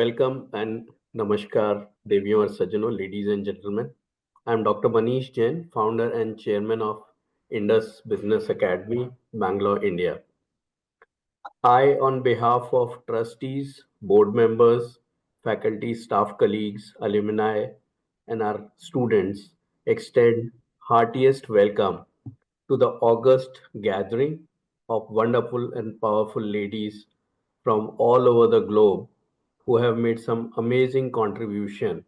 Welcome and namaskar, Deviyon और Sajano, ladies and gentlemen. I'm Dr. Manish Jain, founder and chairman of Indus Business Academy, Bangalore, India. I, on behalf of trustees, board members, faculty, staff colleagues, alumni, and our students, extend heartiest welcome to the August gathering of wonderful and powerful ladies from all over the globe who have made some amazing contribution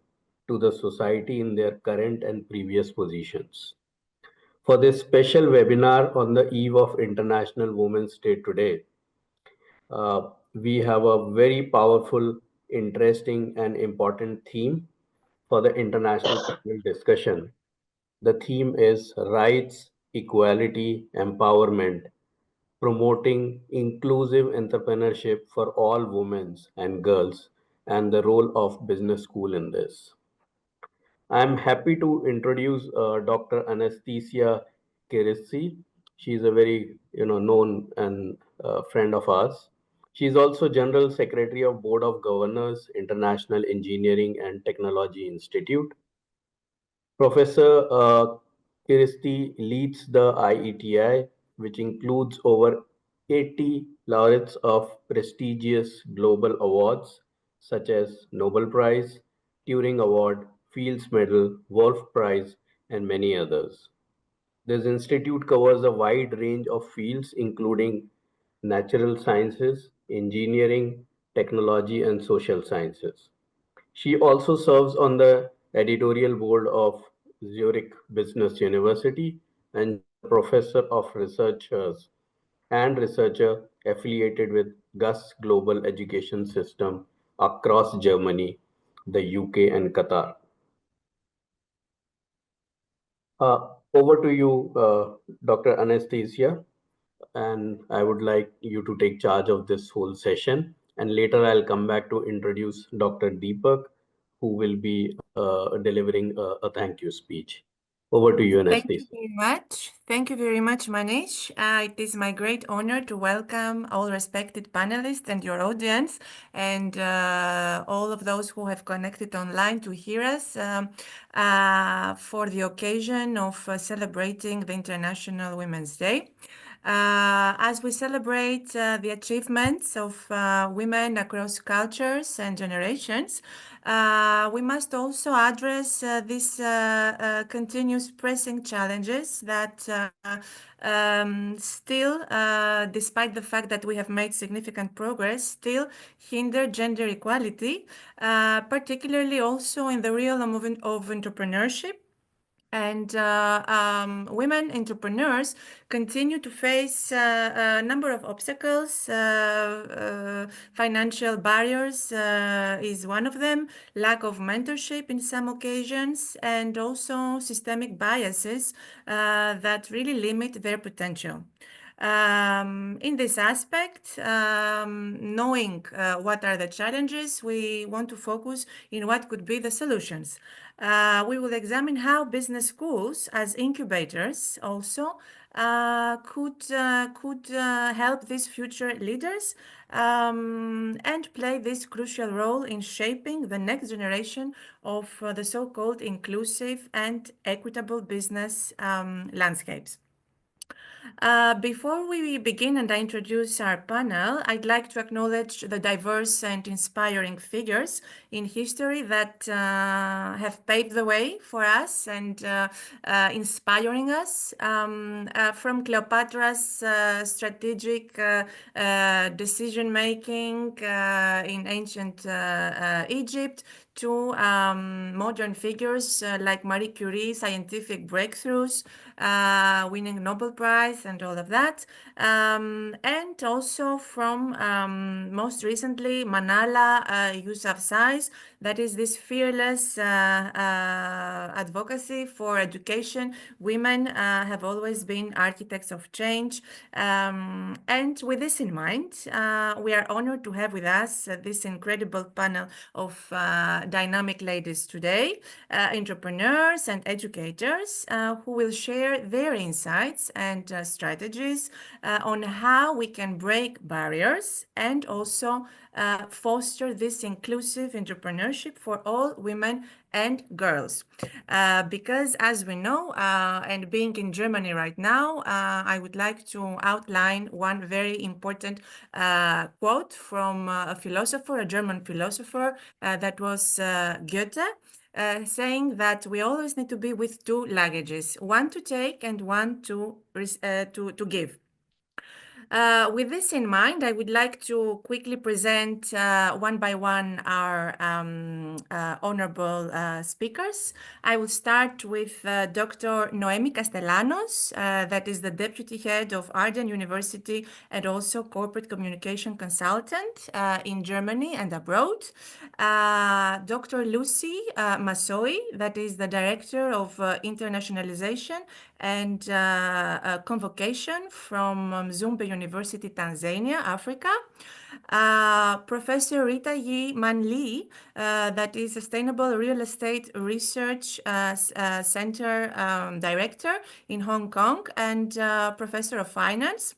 to the society in their current and previous positions. For this special webinar on the eve of International Women's Day today, we have a very powerful, interesting, and important theme for the international panel discussion. The theme is rights, equality, empowerment, promoting inclusive entrepreneurship for all women and girls, and the role of business school in this. I'm happy to introduce Dr. Anastasia Kirissi. She's a very known and friend of ours. She's also General Secretary of Board of Governors, International Engineering and Technology Institute. Professor Kiristi leads the IETI, which includes over 80 laureates of prestigious global awards such as Nobel Prize, Turing Award, Fields Medal, Wolf Prize, and many others. This institute covers a wide range of fields, including natural sciences, engineering, technology, and social sciences. She also serves on the editorial board of Zurich Business University, and she's a professor of researchers and researcher affiliated with GUS Global Education System across Germany, the UK, and Qatar. Over to you, Dr. Anastasia, and I would like you to take charge of this whole session. And later I'll come back to introduce Dr. Deepak, who will be delivering a thank you speech. Over to you, Thank you Anastasia. very much. Thank you very much, Manish. It is my great honor to welcome all respected panelists and your audience and all of those who have connected online to hear us for the occasion of celebrating the International Women's Day. As we celebrate the achievements of women across cultures and generations, we must also address these continuous pressing challenges that still, despite the fact that we have made significant progress, still hinder gender equality, particularly also in the realm of entrepreneurship. And women entrepreneurs continue to face a number of obstacles. Financial barriers is one of them, lack of mentorship in some occasions, and also systemic biases that really limit their potential. In this aspect, knowing what are the challenges, we want to focus in what could be the solutions. We will examine how business schools as incubators also could help these future leaders and play this crucial role in shaping the next generation of the so-called inclusive and equitable business landscapes. Before we begin and I introduce our panel, I'd like to acknowledge the diverse and inspiring figures in history that have paved the way for us and inspiring us. From Cleopatra's strategic decision-making in ancient Egypt to modern figures like Marie Curie, scientific breakthroughs, winning Nobel Prize and all of that. And also from most recently, Manala Yousafzai's, that is this fearless advocacy for education. Women have always been architects of change. And with this in mind, we are honored to have with us this incredible panel of dynamic ladies today, entrepreneurs and educators who will share their insights and strategies on how we can break barriers and also foster this inclusive entrepreneurship for all women and girls. Because as we know, and being in Germany right now, I would like to outline one very important quote from a philosopher, a German philosopher, that was Goethe, saying that we always need to be with two luggages, one to take and one to give. With this in mind, I would like to quickly present one by one our honorable speakers. I will start with Dr. Noemi Castellanos, that is the Deputy Head of Arden University and also Corporate Communication Consultant in Germany and abroad. Dr. Lucy Masoi, that is the Director of Internationalization and Convocation from Mzumbe University, Tanzania, Africa. Professor Rita Yi Man Lee, that is Sustainable Real Estate Research Center Director in Hong Kong and Professor of Finance.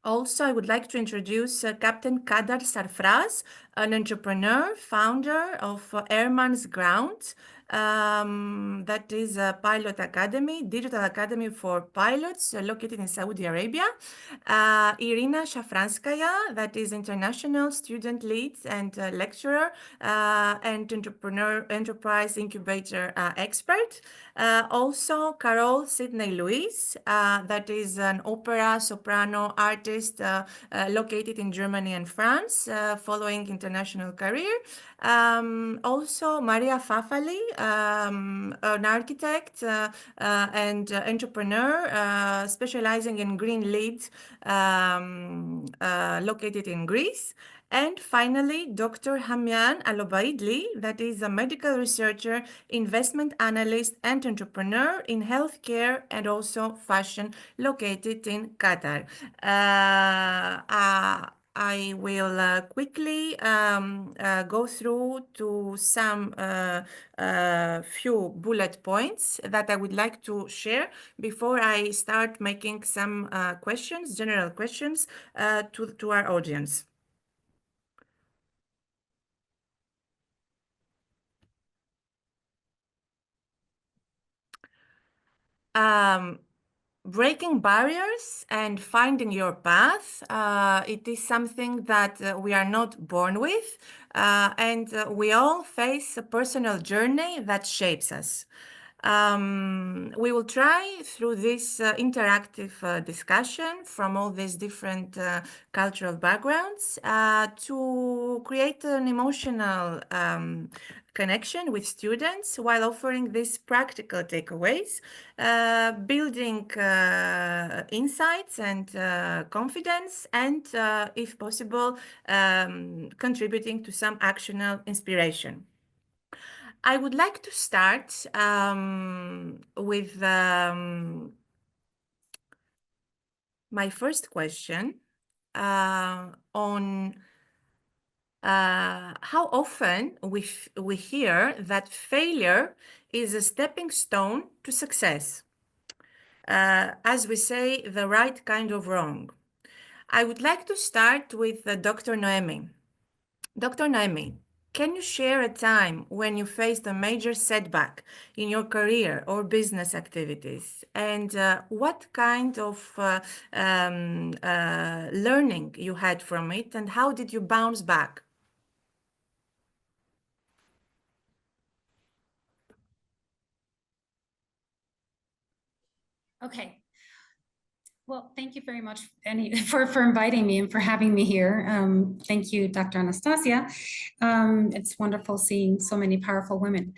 Also, I would like to introduce Captain Kadar Sarfraz, an entrepreneur, founder of Airman's Ground, that is a pilot academy, digital academy for pilots located in Saudi Arabia. Irina Shafranskaya, that is international student lead and lecturer and enterprise incubator expert. Also, Carol Sidney Lewis, that is an opera soprano artist located in Germany and France, following international career. Also, Maria Fafali, an architect and entrepreneur specializing in green leads, located in Greece. And finally, Dr. Hamian Alobaidli, that is a medical researcher, investment analyst, and entrepreneur in healthcare and also fashion, located in Qatar. I will quickly go through to some few bullet points that I would like to share before I start making some questions, general questions to our audience. Breaking barriers and finding your path, it is something that we are not born with, and we all face a personal journey that shapes us. We will try through this interactive discussion from all these different cultural backgrounds to create an emotional connection with students while offering these practical takeaways, building insights and confidence, and if possible, contributing to some actionable inspiration. I would like to start with my first question on how often we hear that failure is a stepping stone to success. As we say, the right kind of wrong. I would like to start with Dr. Noemi. Dr. Noemi, can you share a time when you faced a major setback in your career or business activities? And what kind of learning you had from it, and how did you bounce back? Okay. Well, thank you very much, Annie, for inviting me and for having me here. Thank you, Dr. Anastasia. It's wonderful seeing so many powerful women.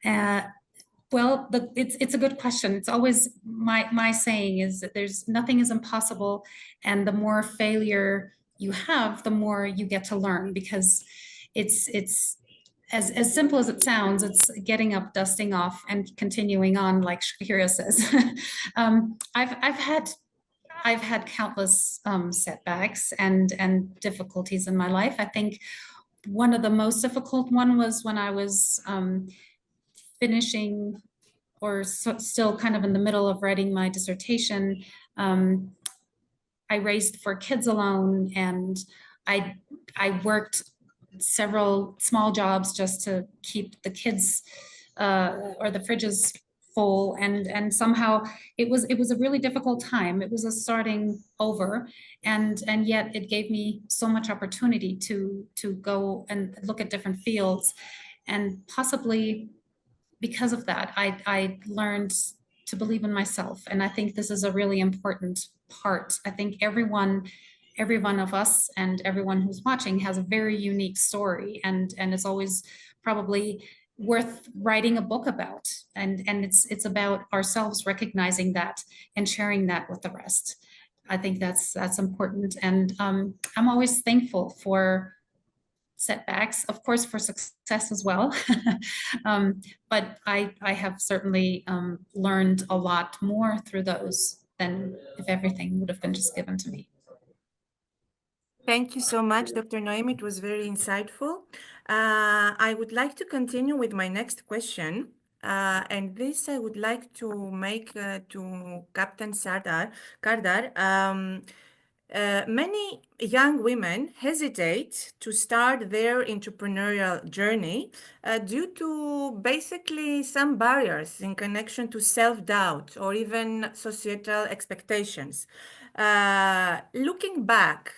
Well, it's a good question. It's always my saying is that there's nothing is impossible, and the more failure you have, the more you get to learn, because it's as simple as it sounds. It's getting up, dusting off, and continuing on, like Shakira says. I've had countless setbacks and difficulties in my life. I think one of the most difficult one was when I was finishing or still kind of in the middle of writing my dissertation. I raised 4 kids alone, and I worked several small jobs just to keep the kids or the fridges full, and somehow it was a really difficult time. It was a starting over, and yet it gave me so much opportunity to go and look at different fields, and possibly because of that, I learned to believe in myself. And I think this is a really important part. I think every one of us and everyone who's watching has a very unique story, and it's always probably worth writing a book about. And it's about ourselves recognizing that and sharing that with the rest. I think that's important. And I'm always thankful for setbacks, of course, for success as well. But I have certainly learned a lot more through those than if everything would have been just given to me. Thank you so much, Dr. Noem. It was very insightful. I would like to continue with my next question. And this I would like to make to Captain Kardar. Many young women hesitate to start their entrepreneurial journey due to basically some barriers in connection to self-doubt or even societal expectations. Looking back,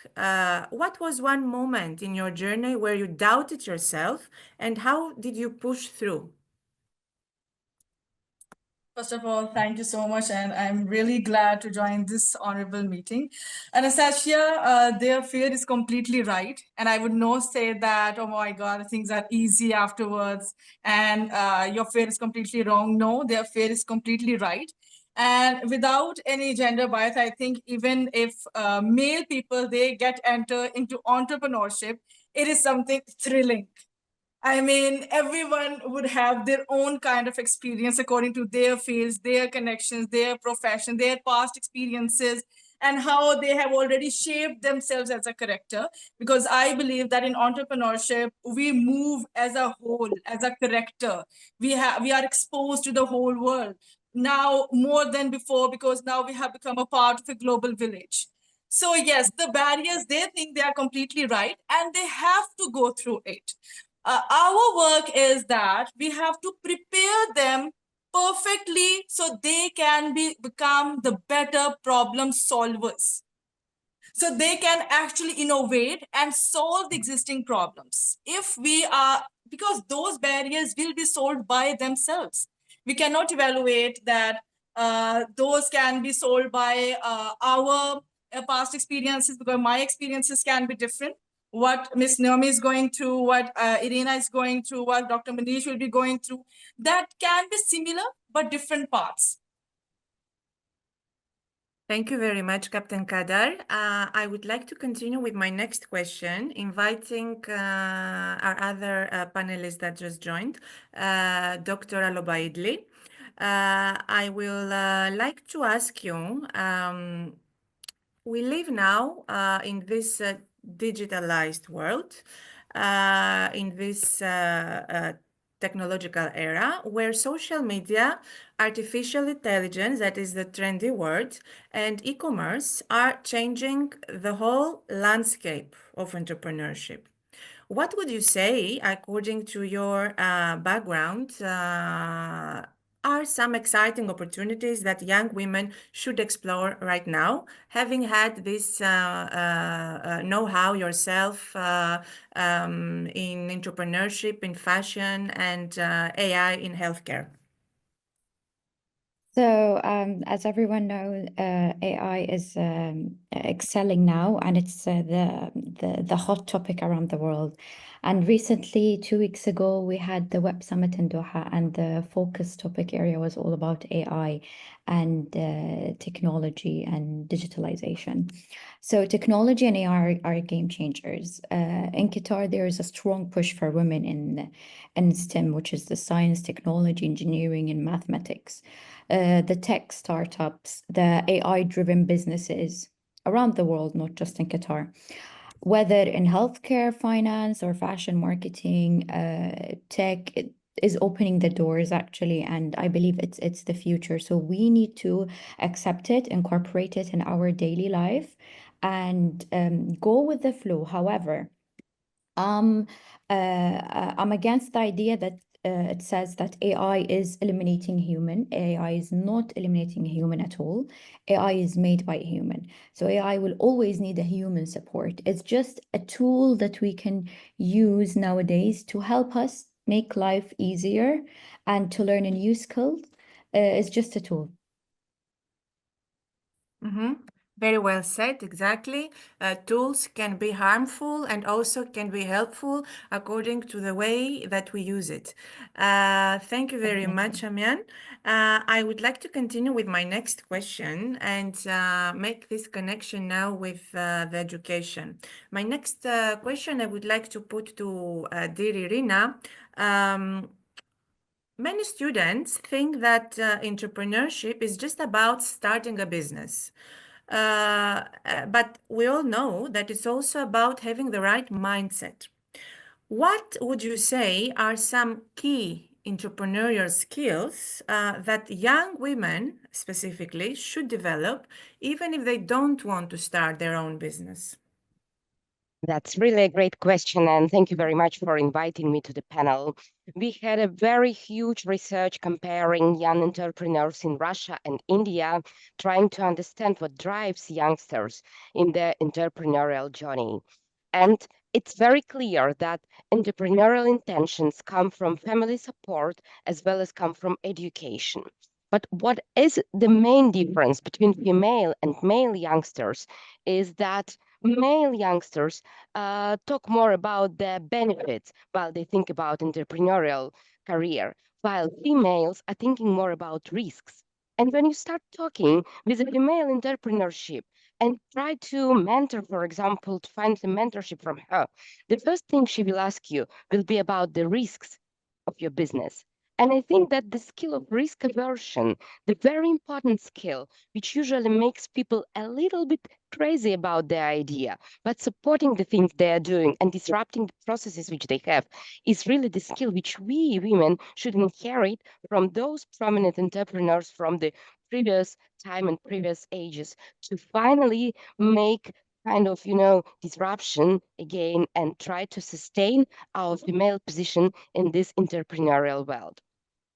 what was one moment in your journey where you doubted yourself, and how did you push through? First of all, thank you so much, and I'm really glad to join this honorable meeting. Anastasia, their fear is completely right, and I would not say that, oh my God, things are easy afterwards, and your fear is completely wrong. No, their fear is completely right. And without any gender bias, I think even if male people, they get enter into entrepreneurship, it is something thrilling. I mean, everyone would have their own kind of experience according to their fields, their connections, their profession, their past experiences, and how they have already shaped themselves as a character. Because I believe that in entrepreneurship, we move as a whole, as a character. We are exposed to the whole world now more than before, because now we have become a part of a global village. So yes, the barriers, they think they are completely right, and they have to go through it. Our work is that we have to prepare them perfectly so they can become the better problem solvers. So they can actually innovate and solve the existing problems. Because those barriers will be solved by themselves. We cannot evaluate that those can be solved by our past experiences, because my experiences can be different. What Ms. Naomi is going through, what Irina is going through, what Dr. Manish will be going through, that can be similar, but different paths. Thank you very much, Captain Kadar. I would like to continue with my next question, inviting our other panelist that just joined, Dr. Alobaidli. I will like to ask you, we live now in this digitalized world, in this technological era where social media, artificial intelligence, that is the trendy word, and e-commerce are changing the whole landscape of entrepreneurship. What would you say, according to your background, are some exciting opportunities that young women should explore right now, having had this know-how yourself in entrepreneurship, in fashion, and AI in healthcare? So, as everyone knows, AI is excelling now, and it's the hot topic around the world. And recently, 2 weeks ago, we had the Web Summit in Doha, and the focus topic area was all about AI and technology and digitalization. So, technology and AI are game changers. In Qatar, there is a strong push for women in STEM, which is the science, technology, engineering, and mathematics. The tech startups, the AI-driven businesses around the world, not just in Qatar, whether in healthcare, finance, or fashion marketing, tech is opening the doors actually, and I believe it's the future. So we need to accept it, incorporate it in our daily life, and go with the flow. However, I'm against the idea that it says that AI is eliminating human. AI is not eliminating human at all. AI is made by human. So AI will always need a human support. It's just a tool that we can use nowadays to help us make life easier and to learn a new skill. It's just a tool. Very well said, exactly. Tools can be harmful and also can be helpful according to the way that we use it. Thank you very much, Amyan. I would like to continue with my next question and make this connection now with the education. My next question I would like to put to dear Irina. Many students think that entrepreneurship is just about starting a business. But we all know that it's also about having the right mindset. What would you say are some key entrepreneurial skills that young women specifically should develop, even if they don't want to start their own business? That's really a great question, and thank you very much for inviting me to the panel. We had a very huge research comparing young entrepreneurs in Russia and India, trying to understand what drives youngsters in their entrepreneurial journey. And it's very clear that entrepreneurial intentions come from family support as well as come from education. But what is the main difference between female and male youngsters is that male youngsters talk more about the benefits while they think about entrepreneurial career, while females are thinking more about risks. And when you start talking with a female entrepreneurship and try to mentor, for example, to find some mentorship from her, the first thing she will ask you will be about the risks of your business. And I think that the skill of risk aversion, the very important skill, which usually makes people a little bit crazy about their idea, but supporting the things they are doing and disrupting the processes which they have, is really the skill which we women should inherit from those prominent entrepreneurs from the previous time and previous ages to finally make kind of, disruption again and try to sustain our female position in this entrepreneurial world.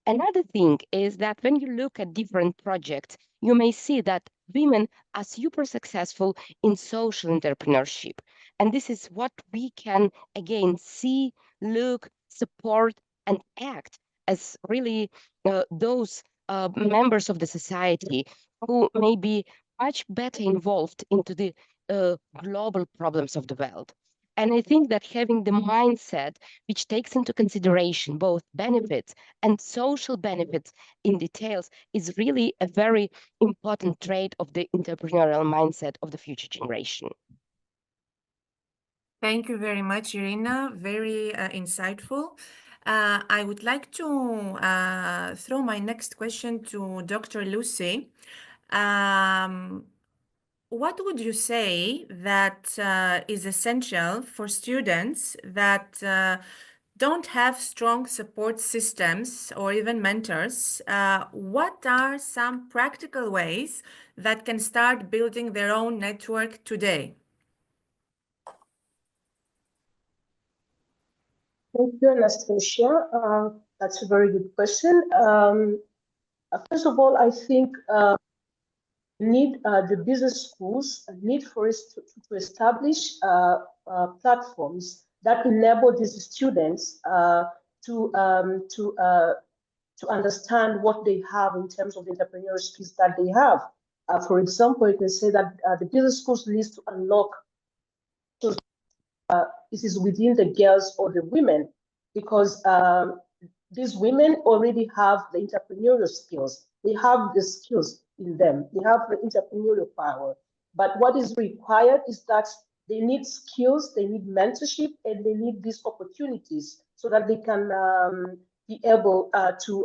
Another thing is that when you look at different projects, you may see that women are super successful in social entrepreneurship. And this is what we can again see, look, support, and act as really those members of the society who may be much better involved into the global problems of the world. And I think that having the mindset which takes into consideration both benefits and social benefits in details is really a very important trait of the entrepreneurial mindset of the future generation. Thank you very much, Irina. Very insightful. I would like to throw my next question to Dr. Lucy. What would you say that is essential for students that don't have strong support systems or even mentors? What are some practical ways that can start building their own network today? Thank you, Anastasia. That's a very good question. First of all, I think the business schools need for us to establish platforms that enable these students to understand what they have in terms of the entrepreneurial skills that they have. For example, you can say that the business schools need to unlock it is within the girls or the women, because these women already have the entrepreneurial skills. They have the skills in them. They have the entrepreneurial power. But what is required is that they need skills, they need mentorship, and they need these opportunities so that they can be able to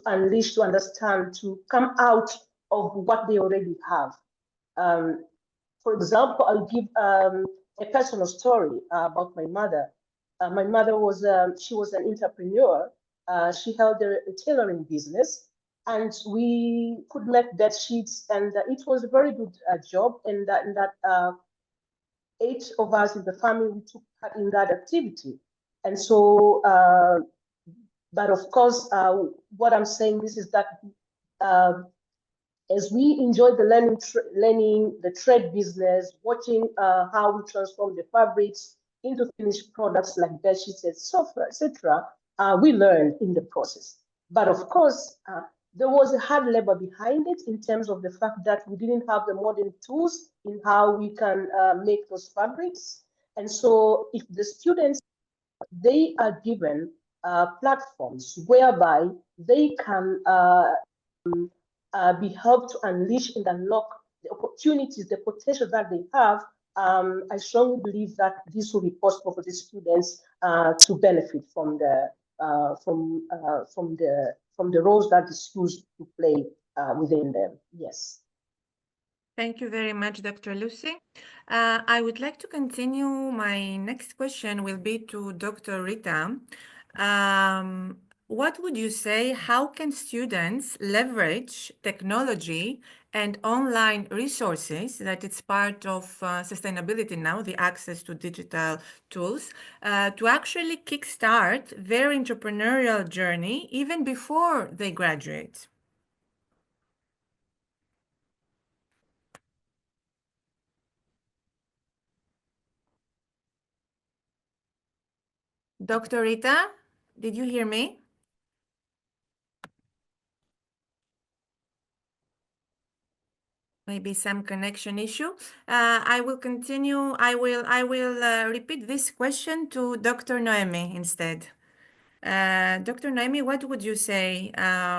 unleash, to understand, to come out of what they already have. For example, I'll give a personal story about my mother. My mother was she was an entrepreneur. She held a tailoring business, and we could make bed sheets, and it was a very good job. And that 8 of us in the family, we took part in that activity. And so, but of course, what I'm saying this is that as we enjoy the learning the trade business, watching how we transform the fabrics into finished products like bedsheets, etc., we learned in the process. But of course, there was a hard labor behind it in terms of the fact that we didn't have the modern tools in how we can make those fabrics. And so if the students, they are given platforms whereby they can be helped to unleash and unlock the opportunities, the potential that they have, I strongly believe that this will be possible for the students to benefit from the roles that the schools to play within them. Yes. Thank you very much, Dr. Lucy. I would like to continue. My next question will be to Dr. Rita. What would you say, how can students leverage technology and online resources, that it's part of sustainability now, the access to digital tools, to actually kickstart their entrepreneurial journey even before they graduate? Dr. Rita, did you hear me? Maybe some connection issue. I will continue. I will repeat this question to Dr. Noemi instead. Dr. Noemi, what would you say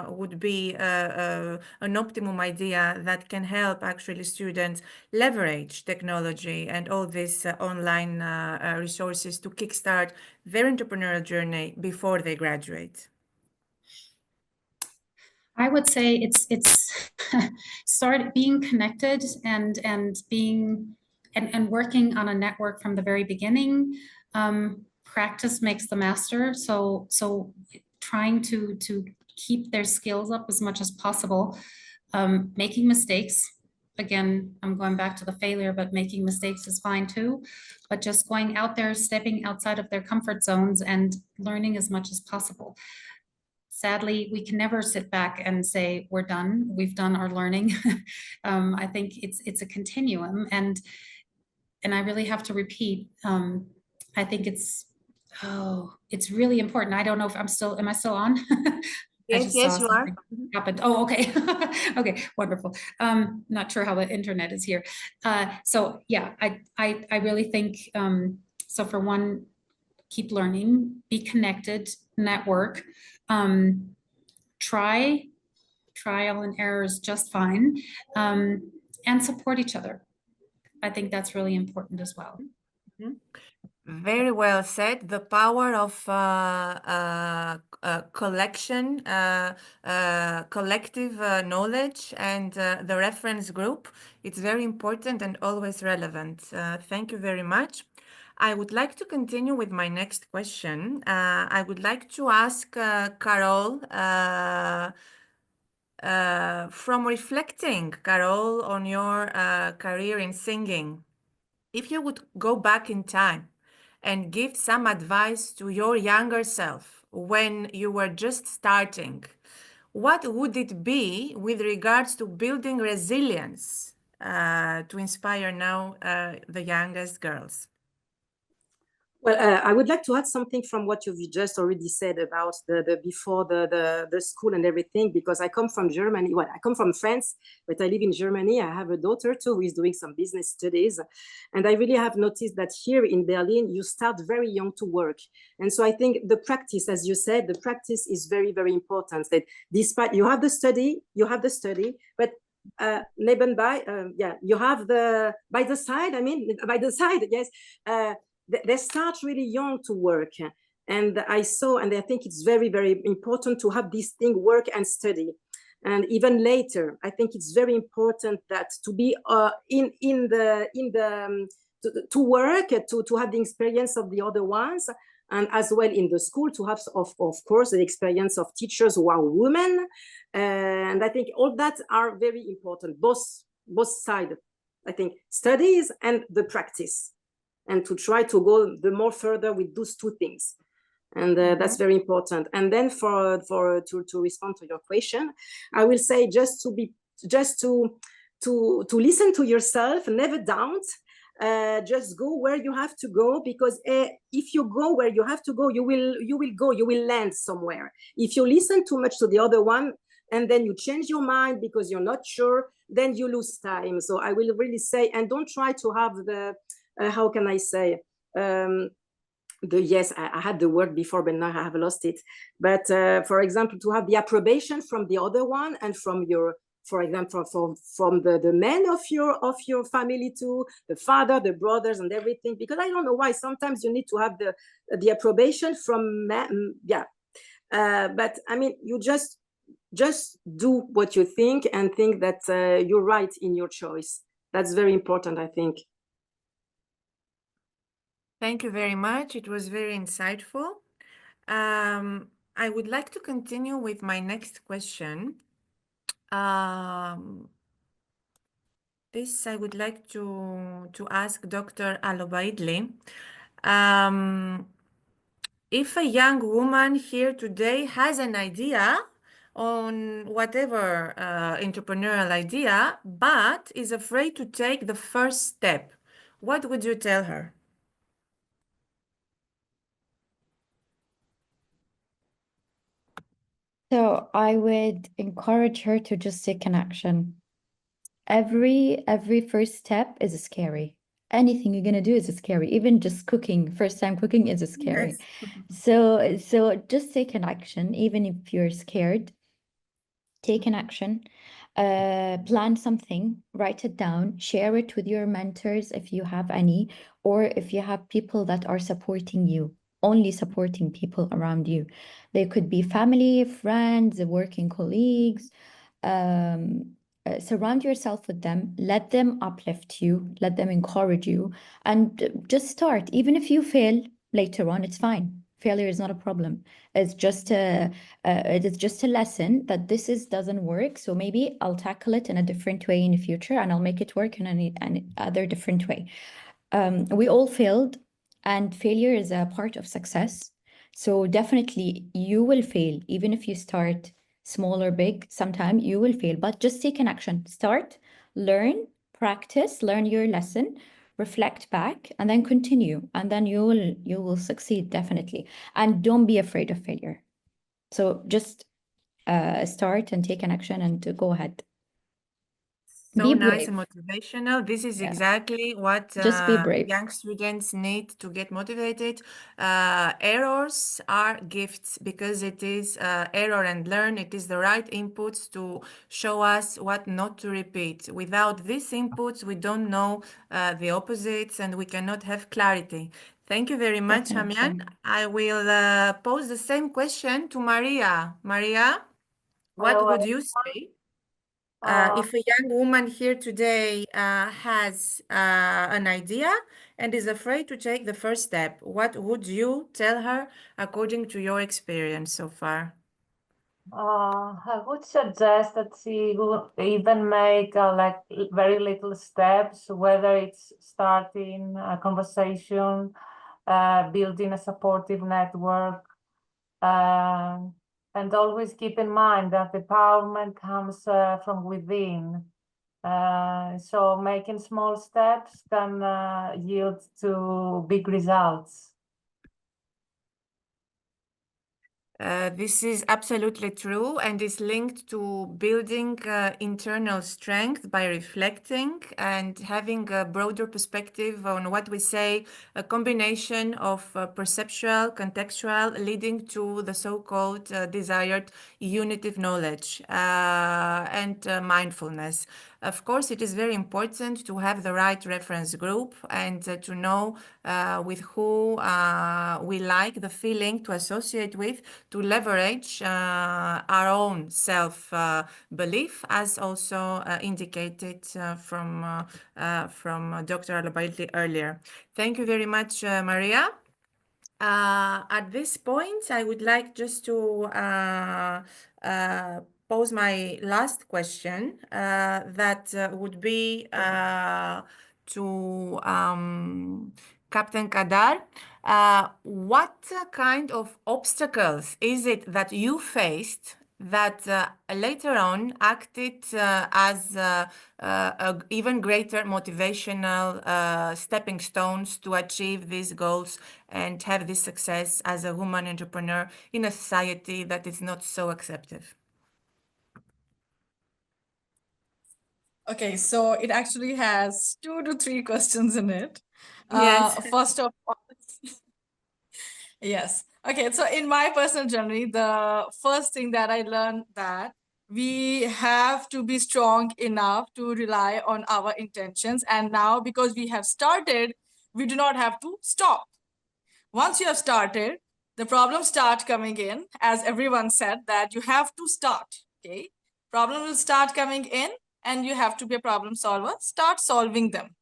would be an optimum idea that can help actually students leverage technology and all these online resources to kickstart their entrepreneurial journey before they graduate? I would say it's start being connected and being and working on a network from the very beginning. Practice makes the master. So trying to keep their skills up as much as possible. Making mistakes. Again, I'm going back to the failure, but making mistakes is fine too. But just going out there, stepping outside of their comfort zones and learning as much as possible. Sadly, we can never sit back and say, we're done, we've done our learning. I think it's a continuum, and I really have to repeat, I think it's really important. I don't know if am I still on? Yes, yes, you are. Happened. Oh, okay. Okay, wonderful. Not sure how the internet is here. So yeah, I really think, so for one, keep learning, be connected, network, trial and error is just fine, and support each other. I think that's really important as well. Mm-hmm. Very well said. The power of collection, collective knowledge, and the reference group. It's very important and always relevant. Thank you very much. I would like to continue with my next question. I would like to ask Carol, from reflecting, Carol, on your career in singing, if you would go back in time and give some advice to your younger self when you were just starting, what would it be with regards to building resilience to inspire now the youngest girls? Well, I would like to add something from what you've just already said about the before the school and everything, because I come from Germany. Well, I come from France, but I live in Germany. I have a daughter too who is doing some business studies. And I really have noticed that here in Berlin, you start very young to work. And so I think the practice, as you said, the practice is very, very important. That despite you have the study, but nebenbei, you have by the side, yes. They start really young to work. And I think it's very, very important to have this thing, work and study. And even later, I think it's very important that to be to work, to have the experience of the other ones, and as well in the school to have, of course, the experience of teachers who are women. And I think all that are very important, both sides. I think studies and the practice, and to try to go the more further with those two things. And that's very important. And then to respond to your question, I will say just to listen to yourself, never doubt. Just go where you have to go, because if you go where you have to go, you will land somewhere. If you listen too much to the other one and then you change your mind because you're not sure, then you lose time. So I will really say, and don't try to have the how can I say, yes, I had the word before, but now I have lost it. But for example, to have the approbation from the other one and from your, for example, from the men of your family too, the father, the brothers, and everything. Because I don't know why sometimes you need to have the approbation from men. Yeah, but I mean, you just do what you think and think that you're right in your choice. That's very important, I think. Thank you very much. It was very insightful. I would like to continue with my next question. This I would like to ask Dr. Alobaidli. If a young woman here today has an idea on whatever entrepreneurial idea, but is afraid to take the first step, what would you tell her? So I would encourage her to just take an action. Every first step is scary. Anything you're gonna do is scary. Even just cooking, first time cooking is scary. Yes. So just take an action, even if you're scared. Take an action. Plan something, write it down, share it with your mentors if you have any, or if you have people that are supporting you, only supporting people around you. They could be family, friends, working colleagues. Surround yourself with them, let them uplift you, let them encourage you, and just start. Even if you fail later on, it's fine. Failure is not a problem. It's just it is just a lesson that doesn't work. So maybe I'll tackle it in a different way in the future, and I'll make it work in an other different way. We all failed, and failure is a part of success. So definitely you will fail, even if you start small or big. Sometime you will fail, but just take an action. Start, learn, practice, learn your lesson, reflect back, and then continue. And then you will succeed, definitely. And don't be afraid of failure. So just start and take an action and go ahead. So Be nice brave. and motivational. This is Yeah. exactly what Just be brave. young students need to get motivated. Errors are gifts, because it is error and learn. It is the right inputs to show us what not to repeat. Without these inputs, we don't know the opposites, and we cannot have clarity. Thank you very much, Definitely. Hamian. I will pose the same question to Maria. Maria, what Hello, would you say? If a young woman here today has an idea and is afraid to take the first step, what would you tell her according to your experience so far? I would suggest that she will even make like very little steps, whether it's starting a conversation, building a supportive network, and always keep in mind that empowerment comes from within. So making small steps can yield to big results. This is absolutely true, and is linked to building internal strength by reflecting and having a broader perspective on what we say, a combination of perceptual, contextual, leading to the so-called desired unitive knowledge and mindfulness. Of course, it is very important to have the right reference group and to know with who we like the feeling to associate with, to leverage our own self-belief, as also indicated from Dr. Alabaili earlier. Thank you very much, Maria. At this point, I would like just to pose my last question that would be to Captain Kadar. What kind of obstacles is it that you faced that later on acted as even greater motivational stepping stones to achieve these goals and have this success as a woman entrepreneur in a society that is not so acceptive? Okay, so it actually has 2 to 3 questions in it. Yes. First of all, yes. Okay, so in my personal journey, the first thing that I learned that we have to be strong enough to rely on our intentions. And now, because we have started, we do not have to stop. Once you have started, the problems start coming in, as everyone said, that you have to start. Okay, problem will start coming in, and you have to be a problem solver. Start solving them.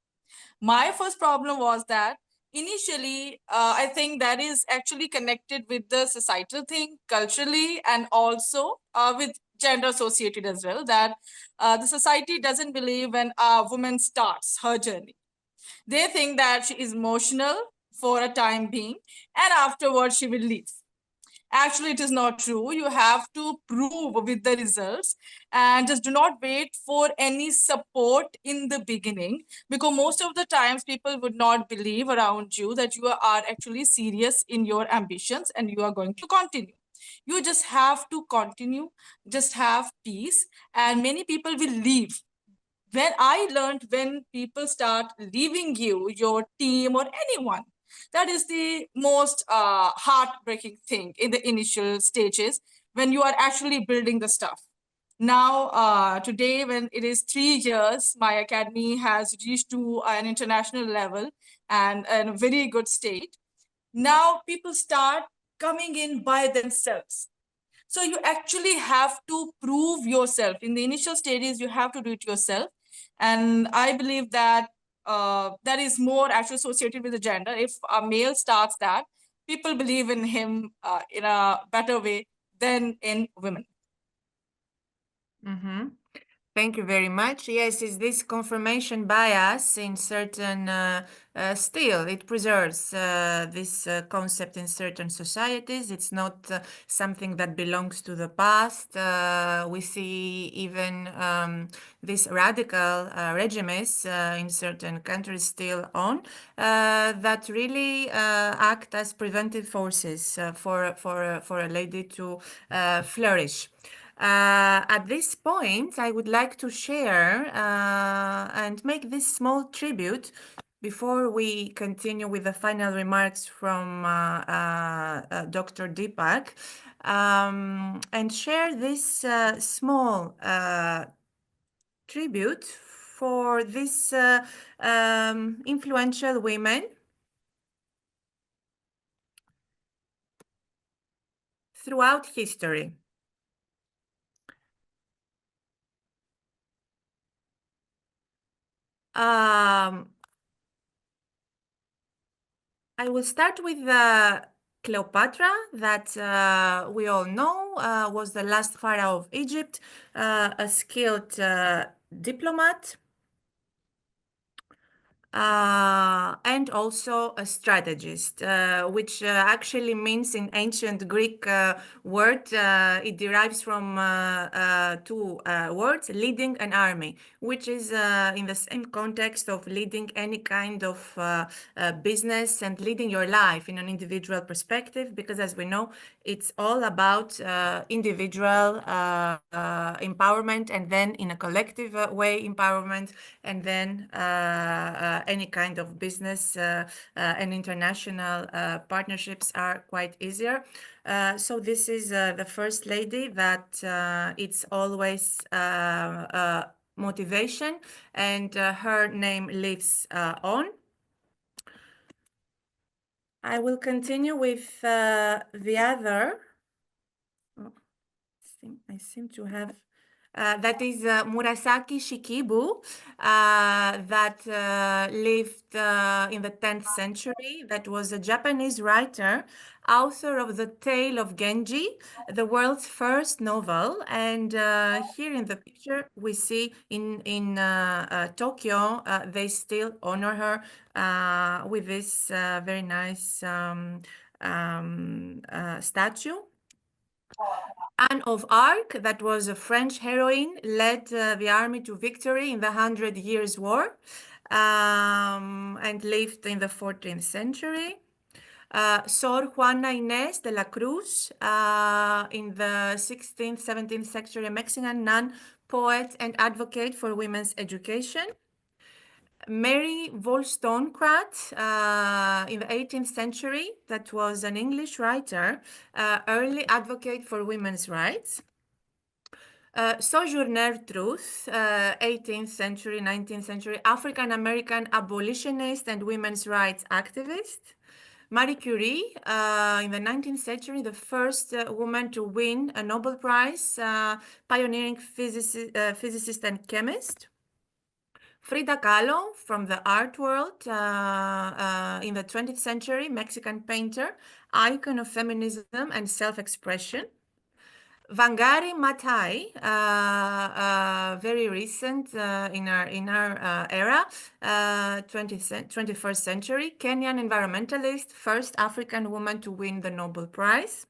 My first problem was that initially, I think that is actually connected with the societal thing, culturally, and also with gender associated as well, that the society doesn't believe when a woman starts her journey. They think that she is emotional for a time being, and afterwards she will leave. Actually, it is not true. You have to prove with the results, and just do not wait for any support in the beginning, because most of the times people would not believe around you that you are actually serious in your ambitions and you are going to continue. You just have to continue, just have peace, and many people will leave. When I learned, when people start leaving you, your team or anyone, that is the most heartbreaking thing in the initial stages when you are actually building the stuff. Now, today, when it is 3 years, my academy has reached to an international level and in a very good state. Now, people start coming in by themselves. So you actually have to prove yourself. In the initial stages, you have to do it yourself. And I believe that that is more actually associated with the gender. If a male starts that, people believe in him in a better way than in women. Mm-hmm. Thank you very much. Yes, is this confirmation bias in certain, still, it preserves this concept in certain societies. It's not something that belongs to the past. We see even these radical regimes in certain countries still on that really act as preventive forces for a lady to flourish. At this point, I would like to share and make this small tribute before we continue with the final remarks from Dr. Deepak, and share this small tribute for these influential women throughout history. I will start with Cleopatra, that we all know was the last pharaoh of Egypt, a skilled diplomat, and also a strategist, which actually means in ancient Greek word, it derives from 2 words, leading an army, which is in the same context of leading any kind of business and leading your life in an individual perspective, because as we know, it's all about individual empowerment, and then in a collective way empowerment, and then any kind of business and international partnerships are quite easier. So this is the first lady that it's always motivation, and her name lives on. I will continue with the other. Oh, I seem to have That is Murasaki Shikibu, that lived in the 10th century. That was a Japanese writer, author of The Tale of Genji, the world's first novel. And here in the picture, we see in Tokyo, they still honor her with this very nice statue. Anne of Arc, that was a French heroine, led the army to victory in the 100 Years' War and lived in the 14th century. Sor Juana Inés de la Cruz, in the 16th, 17th century, a Mexican nun, poet, and advocate for women's education. Mary Wollstonecraft, in the 18th century, that was an English writer, early advocate for women's rights. Sojourner Truth, 18th century, 19th century, African-American abolitionist and women's rights activist. Marie Curie, in the 19th century, the first woman to win a Nobel Prize, pioneering physicist and chemist. Frida Kahlo, from the art world, in the 20th century, Mexican painter, icon of feminism and self-expression. Wangari Maathai, very recent in our era, 21st century, Kenyan environmentalist, first African woman to win the Nobel Prize.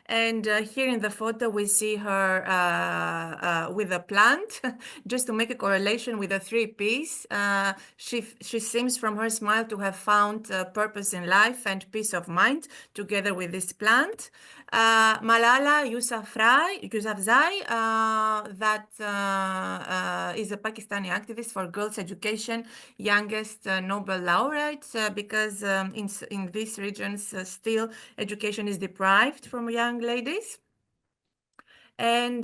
And here in the photo, we see her with a plant, just to make a correlation with the 3 Ps. She seems from her smile to have found purpose in life and peace of mind together with this plant. Malala Yousafzai, that is a Pakistani activist for girls' education, youngest Nobel laureate, because in these regions still education is deprived from young ladies. And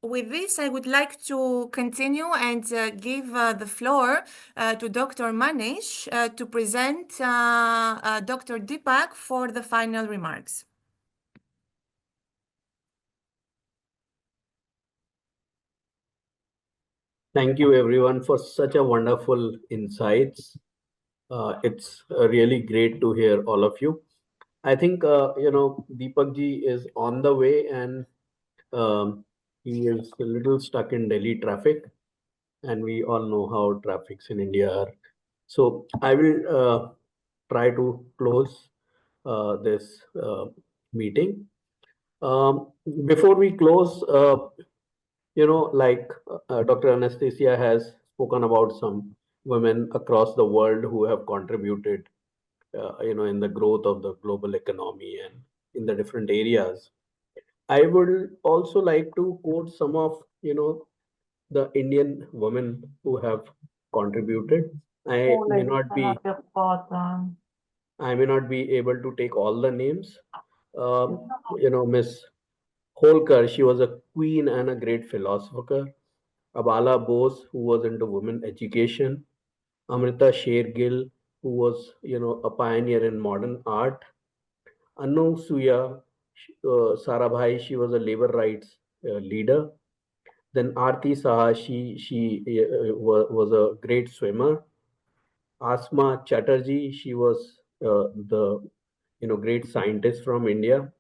with this, I would like to continue and give the floor to Dr. Manish to present Dr. Deepak for the final remarks. Thank you everyone for such a wonderful insights. It's really great to hear all of you. I think, Deepak ji is on the way, and he is a little stuck in Delhi traffic, and we all know how traffics in India are. So I will try to close this meeting. Before we close, Dr. Anastasia has spoken about some women across the world who have contributed, in the growth of the global economy and in the different areas. I would also like to quote some of, the Indian women who have contributed. I may not be able to take all the names. Miss Holkar, she was a queen and a great philosopher. Abala Bose, who was into women education. Amrita Shergill, who was, a pioneer in modern art. Anu Suya Sarabhai, she was a labor rights leader. Then Aarti Saha, she was a great swimmer. Asma Chatterjee, she was the great scientist from India.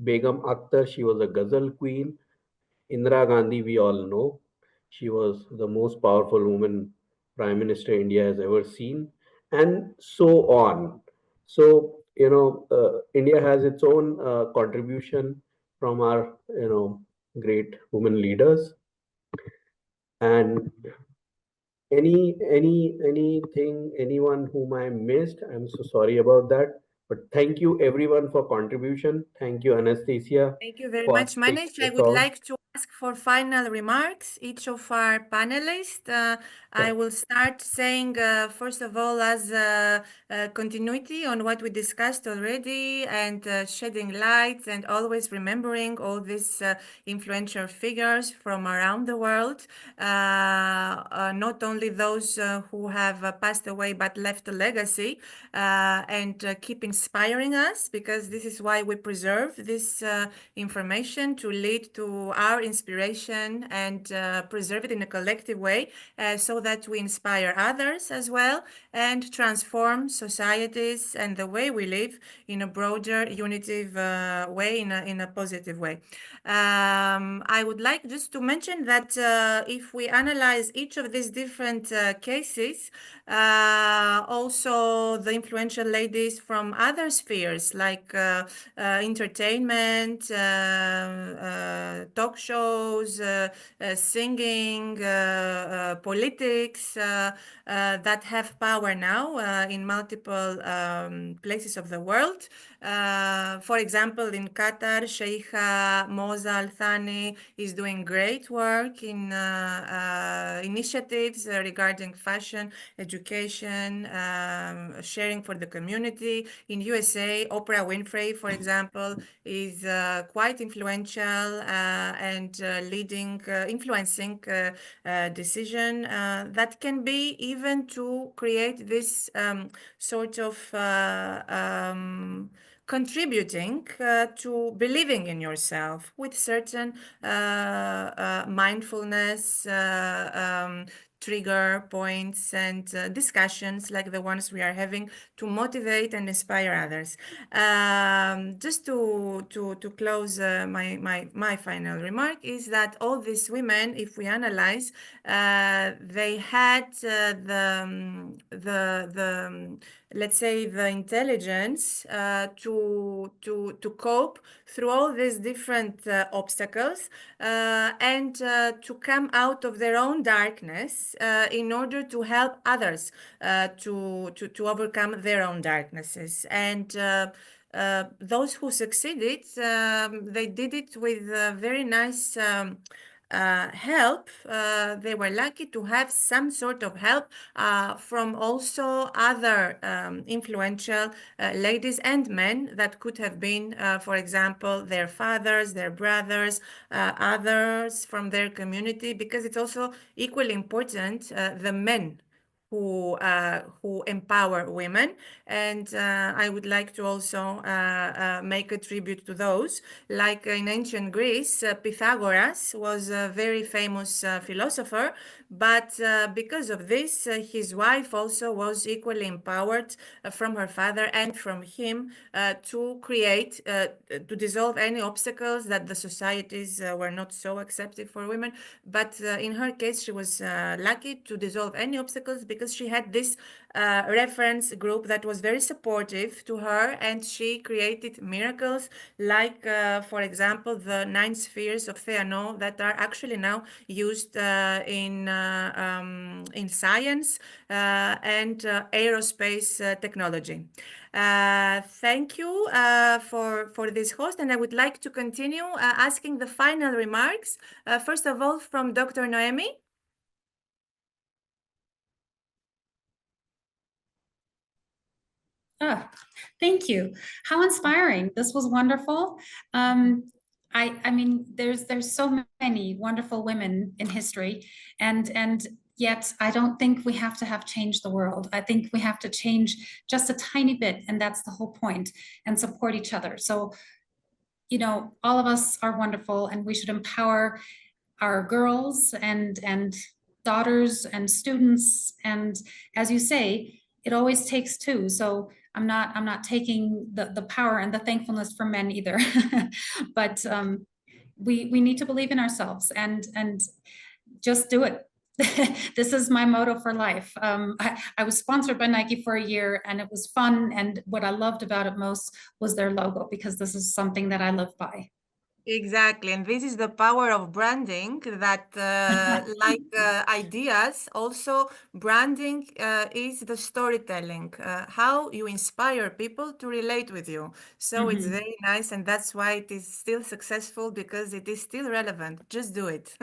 Begum Akhtar, she was a ghazal queen. Indira Gandhi, we all know, she was the most powerful woman prime minister India has ever seen, and so on. So India has its own contribution from our great women leaders. And anyone whom I missed, I'm so sorry about that. But thank you everyone for contribution. Thank you, Anastasia. Thank you very for much, taking Manish. I this would on. like to ask for final remarks, each of our panelists. I will start saying, first of all, as continuity on what we discussed already, and shedding light and always remembering all these influential figures from around the world, not only those who have passed away but left a legacy, and keep inspiring inspiring us, because this is why we preserve this information, to lead to our inspiration and preserve it in a collective way, so that we inspire others as well and transform societies and the way we live in a broader, unitive way, in a positive way. I would like just to mention that if we analyze each of these different cases, also the influential ladies from other spheres like entertainment, talk shows, singing, politics, that have power now in multiple places of the world. For example, in Qatar, Sheikha Moza Al Thani is doing great work in initiatives regarding fashion, education, sharing for the community. In USA, Oprah Winfrey, for example, is quite influential and leading, influencing decision that can be even to create this sort of contributing to believing in yourself with certain mindfulness trigger points and discussions like the ones we are having to motivate and inspire others. Just to close my final remark is that all these women, if we analyze, they had let's say the intelligence to cope through all these different obstacles and to come out of their own darkness in order to help others to overcome their own darknesses. And those who succeeded, they did it with very nice help. They were lucky to have some sort of help from also other influential ladies and men that could have been, for example, their fathers, their brothers, others from their community, because it's also equally important, the men who empower women. And I would like to also make a tribute to those. Like in ancient Greece, Pythagoras was a very famous philosopher, but because of this, his wife also was equally empowered from her father and from him to create, to dissolve any obstacles that the societies were not so accepting for women. But in her case, she was lucky to dissolve any obstacles because she had this reference group that was very supportive to her, and she created miracles like, for example, the 9 spheres of Theano that are actually now used in science and aerospace technology. Thank you for this host, and I would like to continue asking the final remarks. First of all, from Dr. Noemi. Oh, thank you. How inspiring. This was wonderful. I mean, there's so many wonderful women in history, and yet I don't think we have to have changed the world. I think we have to change just a tiny bit, and that's the whole point, and support each other. So, you know, all of us are wonderful, and we should empower our girls and daughters and students. And as you say, it always takes two. So I'm not taking the power and the thankfulness from men either. But we need to believe in ourselves and just do it. This is my motto for life. I was sponsored by Nike for a year, and it was fun. And what I loved about it most was their logo, because this is something that I live by. Exactly, and this is the power of branding, that like ideas, also branding is the storytelling, how you inspire people to relate with you. So it's very nice, and that's why it is still successful, because it is still relevant. Just do it.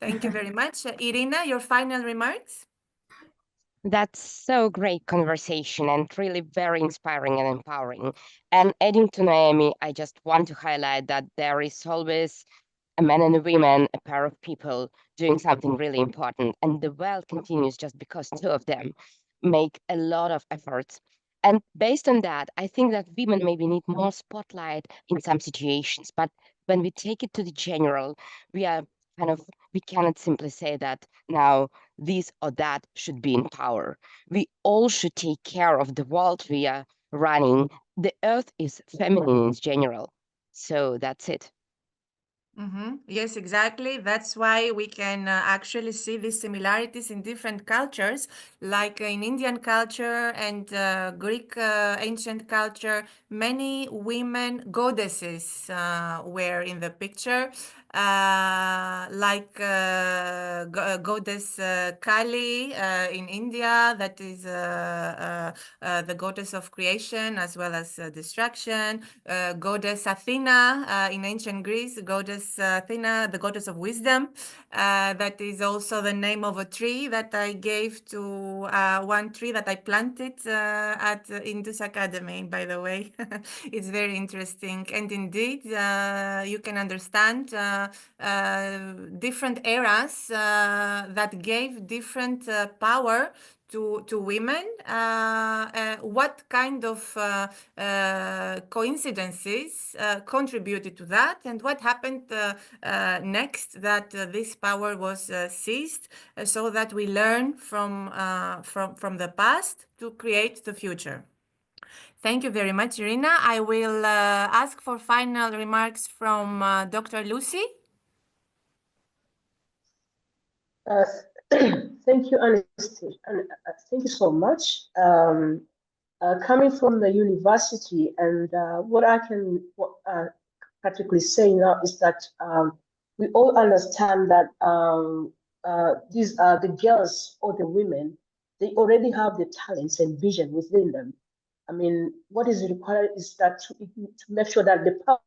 Thank you very much. Irina, your final remarks? That's so great conversation and really very inspiring and empowering. And adding to Naomi, I just want to highlight that there is always a man and a woman, a pair of people doing something really important. And the world continues just because two of them make a lot of efforts And based on that, I think that women maybe need more spotlight in some situations. But when we take it to the general, we are we cannot simply say that now this or that should be in power. We all should take care of the world we are running. The earth is feminine in general. So that's it. Yes, exactly. That's why we can actually see these similarities in different cultures, like in Indian culture and Greek ancient culture. Many women goddesses were in the picture, like goddess Kali in India, that is the goddess of creation as well as destruction. Goddess Athena in ancient Greece, goddess Athena, the goddess of wisdom. That is also the name of a tree that I gave to one tree that I planted at Indus Academy, by the way. It's very interesting. And indeed, you can understand different eras that gave different power to women. What kind of coincidences contributed to that, and what happened next that this power was seized, so that we learn from the past to create the future. Thank you very much, Irina. I will ask for final remarks from Dr. Lucy. Uh, thank you, Anastasia. Thank you so much. Coming from the university, and what I can practically say now is that we all understand that these are the girls or the women. They already have the talents and vision within them. I mean, what is required is that to make sure that the power.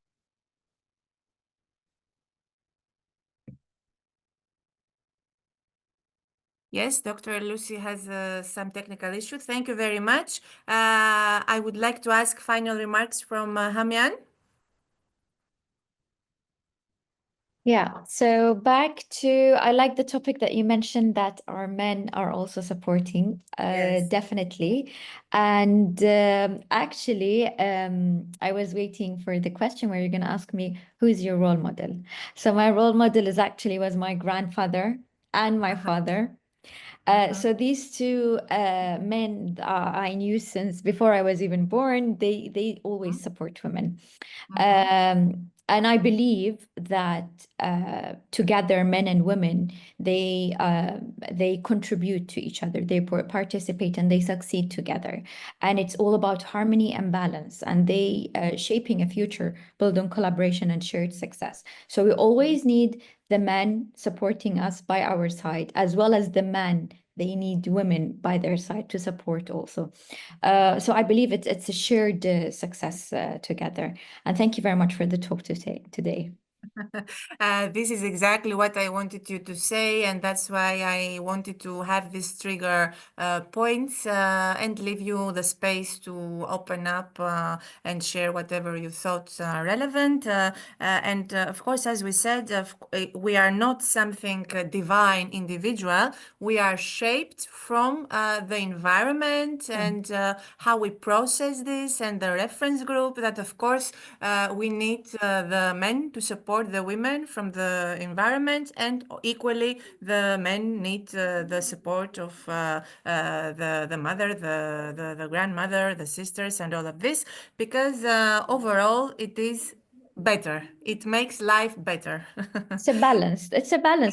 Yes, Dr. Lucy has some technical issue. Thank you very much. I would like to ask final remarks from Hamian. Yeah, so back to, I like the topic that you mentioned that our men are also supporting, Yes. definitely. And actually, I was waiting for the question where you're going to ask me, who's your role model? So my role model was my grandfather and my father. So these two men I knew since before I was even born, they always support women. And I believe that together, men and women, they contribute to each other. They participate and they succeed together. And it's all about harmony and balance. And they shaping a future built on collaboration and shared success. So we always need the men supporting us by our side, as well as the men. They need women by their side to support also. So I believe it's a shared success together. And thank you very much for the talk today. This is exactly what I wanted you to say, and that's why I wanted to have this trigger points and leave you the space to open up and share whatever you thought relevant. And of course, as we said, we are not something divine individual. We are shaped from the environment and how we process this, and the reference group that, of course, we need the men to support the women from the environment, and equally the men need the support of the mother, the grandmother, the sisters, and all of this, because overall it is better. It makes life better. It's a balance.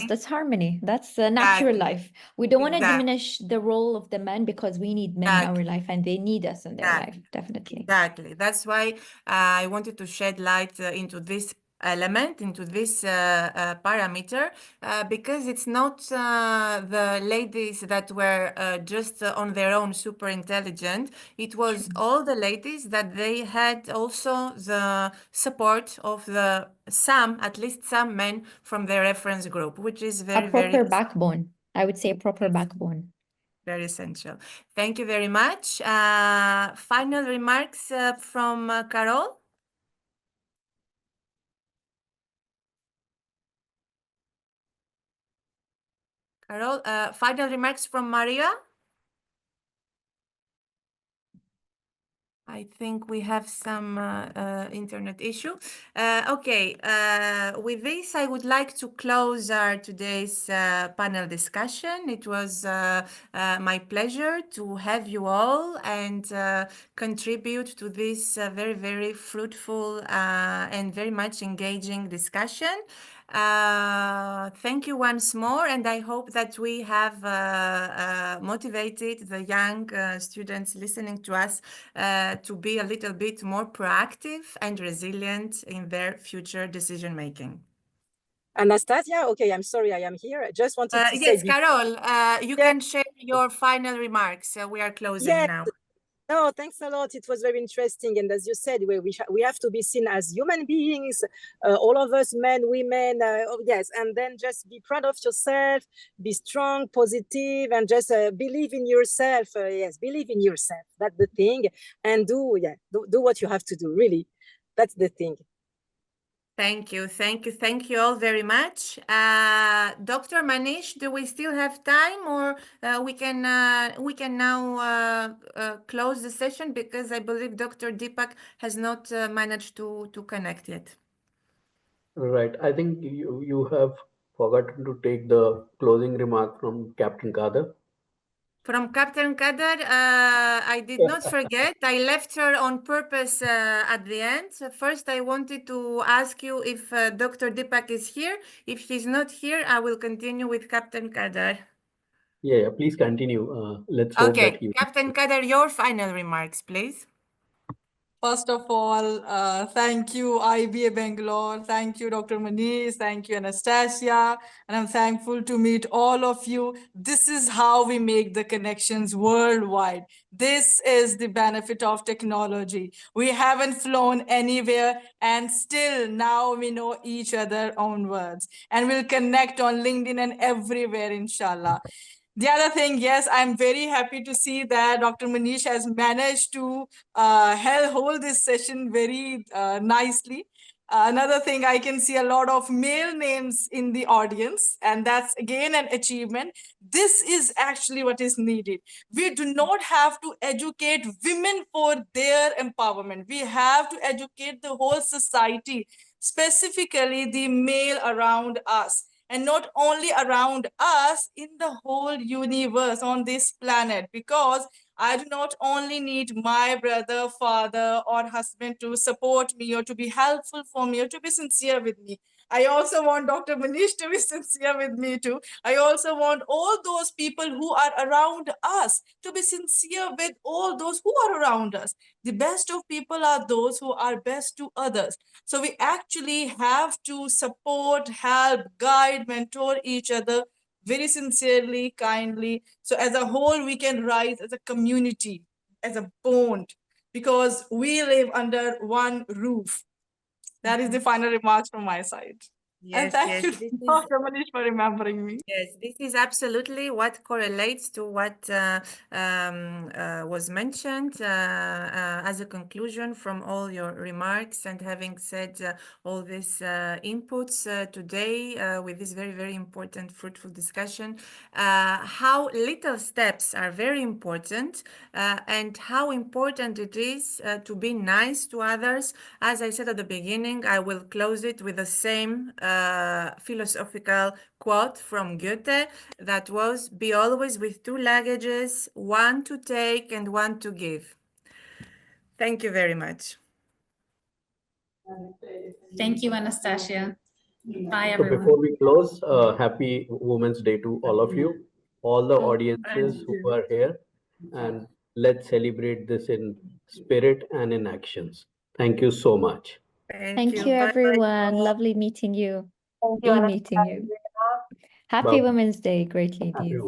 That's harmony. That's a natural Exactly. life. We don't want to Exactly. diminish the role of the men because we need men in our life and they need us in their life, definitely. Exactly. That's why I wanted to shed light into this element, into this parameter, because it's not the ladies that were just on their own super intelligent. It was all the ladies that they had also the support of at least some men from their reference group, which is A very, proper very backbone. I would say a proper backbone. very essential. Thank you very much. Final remarks from Carol? Carol, final remarks from Maria? I think we have some internet issue. Okay, with this, I would like to close our today's panel discussion. It was my pleasure to have you all and contribute to this very, very fruitful and very much engaging discussion. Thank you once more, and I hope that we have motivated the young students listening to us to be a little bit more proactive and resilient in their future decision making. Anastasia, okay, I'm sorry I am here. I just wanted to yes, say... Carol, you can share your final remarks. We are closing now. No, thanks a lot. It was very interesting. And as you said, we have to be seen as human beings, all of us, men, women, yes. And then just be proud of yourself, be strong, positive, and just believe in yourself. Yes, believe in yourself. That's the thing. And do what you have to do, really. That's the thing. Thank you all very much. Dr. Manish, do we still have time, or we can now close the session, because I believe Dr. Deepak has not managed to connect yet. Right. I think you have forgotten to take the closing remark from Captain Kader. From Captain Kader, I did not forget. I left her on purpose at the end. First, I wanted to ask you if Dr. Deepak is here. If he's not here, I will continue with Captain Kader. Yeah, please continue. Let's hope that he... Captain Kader, your final remarks, please. First of all, thank you, IBA Bangalore. Thank you, Dr. Manish. Thank you, Anastasia. And I'm thankful to meet all of you. This is how we make the connections worldwide. This is the benefit of technology. We haven't flown anywhere, and still now we know each other own words. And we'll connect on LinkedIn and everywhere, inshallah. The other thing, yes, I'm very happy to see that Dr. Manish has managed to hold this session very nicely. Another thing, I can see a lot of male names in the audience, and that's again an achievement. This is actually what is needed. We do not have to educate women for their empowerment. We have to educate the whole society, specifically the male around us. And not only around us, in the whole universe on this planet, because I do not only need my brother, father, or husband to support me or to be helpful for me or to be sincere with me. I also want Dr. Manish to be sincere with me too. I also want all those people who are around us to be sincere with all those who are around us. The best of people are those who are best to others. So we actually have to support, help, guide, mentor each other very sincerely, kindly. So as a whole, we can rise as a community, as a bond, because we live under one roof. That is the final remarks from my side. Yes, and thank you, Dr. Manish, for remembering me. Yes, this is absolutely what correlates to what was mentioned as a conclusion from all your remarks. And having said all these inputs today with this very, very important, fruitful discussion, how little steps are very important and how important it is to be nice to others. As I said at the beginning, I will close it with the same philosophical quote from Goethe that was, "Be always with two luggages, one to take and one to give." Thank you very much. Thank you, Anastasia. Bye, So everyone. before we close, happy Women's Day to all of you, all the audiences who are here, and let's celebrate this in spirit and in actions. Thank you so much. Thank you, everyone. Lovely meeting you. Thank you, Meeting you. Happy Women's Day, great ladies.